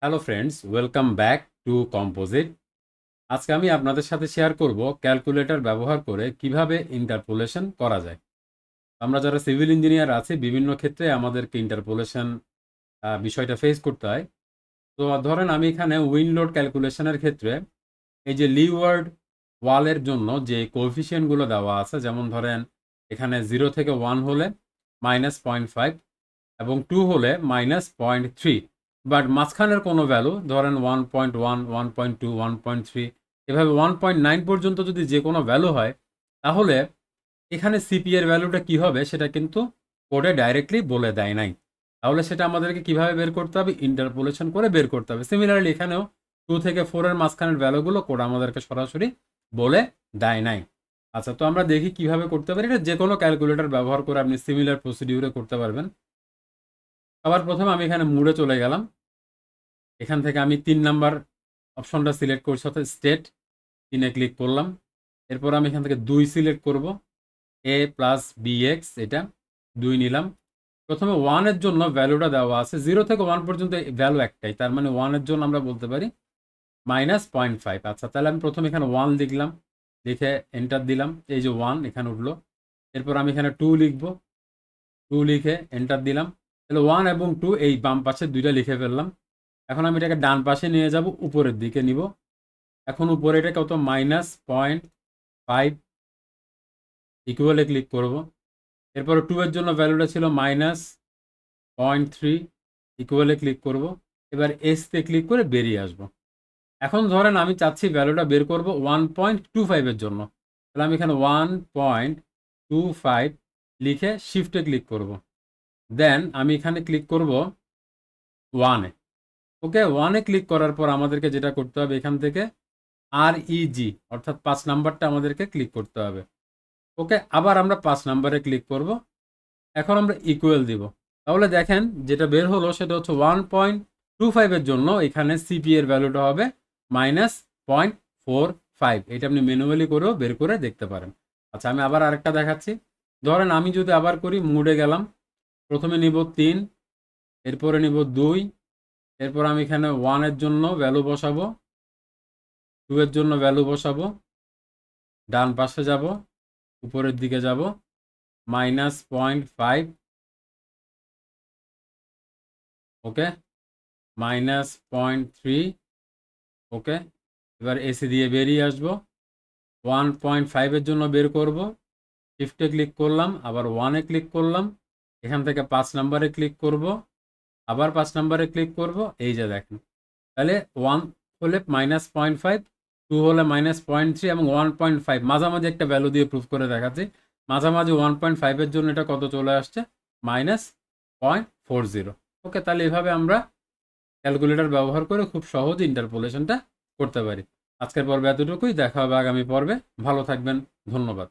Hello friends, welcome back to composite. আজকে আমি আপনাদের সাথে শেয়ার করব ক্যালকুলেটর ব্যবহার করে কিভাবে ইন্টারপোলেশন করা যায়। আমরা যারা সিভিল ইঞ্জিনিয়ার আছি বিভিন্ন ক্ষেত্রে আমাদেরকে ইন্টারপোলেশন বিষয়টা ফেস করতে হয়। তো ধরেন আমি এখানে উইন্ড লোড ক্যালকুলেশনের ক্ষেত্রে এই যে লিওয়ার্ড ওয়ালের জন্য যে কোএফিসিয়েন্টগুলো দেওয়া আছে, যেমন ধরেন এখানে 0 থেকে 1 হলে -0.5 এবং 2 হলে -0.3, বাট মাঝখানের কোনো ভ্যালু ধরেন 1.1, 1.2, 1.3, এভাবে 1.9 পর্যন্ত যদি যে কোনো ভ্যালু হয়, তাহলে এখানে সিপি এর ভ্যালুটা কি হবে সেটা কিন্তু কোডে ডাইরেক্টলি বলে দেয় নাই। তাহলে সেটা আমাদেরকে কিভাবে বের করতে হবে? ইন্টারপোলেশন করে বের করতে হবে। সিমিলারলি এখানেও 2 থেকে 4 এর মাঝখানের ভ্যালুগুলো কোড আমাদেরকে সরাসরি বলে দেয় নাই। আচ্ছা, তো আমরা দেখি কিভাবে করতে পারি। এটা যে কোনো ক্যালকুলেটর ব্যবহার করে আপনি সিমিলার প্রসিডিউরে করতে পারবেন। আবার প্রথমে আমি এখানে মুডে চলে গেলাম। এখান থেকে আমি 3 নাম্বার অপশনটা সিলেক্ট করছি, অর্থাৎ স্টেট 3-এ ক্লিক করলাম। এরপর আমি এখান থেকে 2 সিলেক্ট করব, a প্লাস bx, এটা 2 নিলাম। প্রথমে 1 এর জন্য ভ্যালুটা দেওয়া আছে 0 থেকে 1 পর্যন্ত, ভ্যালু একটাই, তার মানে 1 এর জন্য আমরা বলতে পারি -0.5। আচ্ছা, তাহলে আমি প্রথমে এখানে 1 লিখলাম, লিখে এন্টার দিলাম। এই যে 1 এখানে উঠলো। এরপর আমি এখানে 2 লিখব, 2 লিখে এন্টার দিলাম। তাহলে 1 এবং 2 এই বাম পাশে দুইটা লিখে ফেললাম। এখন আমি এটাকে ডান পাশে নিয়ে যাব, উপরের দিকে নিব। এখন উপরে এটা কত? -0.5, ইকুয়ালে ক্লিক করব। এরপর 2 এর জন্য ভ্যালুটা ছিল -0.3, ইকুয়ালে ক্লিক করব। এবার এসতে ক্লিক করে বেরিয়ে আসব। এখন ধরেন আমি চাচ্ছি ভ্যালুটা বের করব 1.25 এর জন্য। তাহলে আমি এখানে 1.25 লিখে শিফটে ক্লিক করব। দেন আমি এখানে ক্লিক করব 1-এ। ওকে, 1-এ ক্লিক করার পর আমাদেরকে যেটা করতে হবে, এখান থেকে REG অর্থাৎ 5 নাম্বারটা আমাদেরকে ক্লিক করতে হবে। ওকে, আবার আমরা 5 নাম্বারে ক্লিক করব। এখন আমরা ইকুয়াল দিব। তাহলে দেখেন যেটা বের হলো সেটা হচ্ছে 1.25 এর জন্য এখানে সিপি এর ভ্যালুটা হবে -0.45। এটা আপনি ম্যানুয়ালি করেও বের করে দেখতে পারেন। আচ্ছা, আমি আবার আরেকটা দেখাচ্ছি। ধরেন আমি যদি আবার করি, মুডে গেলাম, প্রথমে নিব 3, এরপরে নিব 2, এরপর আমি এখানে 1 এর জন্য ভ্যালু বসাবো, 2 এর জন্য ভ্যালু বসাবো, ডান পাশে যাব, উপরের দিকে যাব, -0.5, ওকে, -0.3, ওকে। এবার এসি দিয়ে বেরিয়ে আসবো। 1.5 এর জন্য বের করব, শিফটে ক্লিক করলাম, আবার 1-এ ক্লিক করলাম, এখান থেকে 5 নাম্বারে ক্লিক করব, আবার 5 নাম্বারে ক্লিক করব। এই যে দেখেন, তাহলে 1 হলে -0.5, 2 হলে -0.3 এবং 1.5 মাঝামাঝি একটা ভ্যালু দিয়ে প্রুফ করে দেখাচ্ছি। মাঝামাঝি 1.5 এর জন্য এটা কত চলে আসছে? -0.40। ওকে, তাহলে এভাবে আমরা ক্যালকুলেটর ব্যবহার করে খুব সহজে ইন্টারপোলেশনটা করতে পারি। আজকের পর্বে এতটুকুই, দেখা হবে আগামী পর্বে। ভালো থাকবেন, ধন্যবাদ।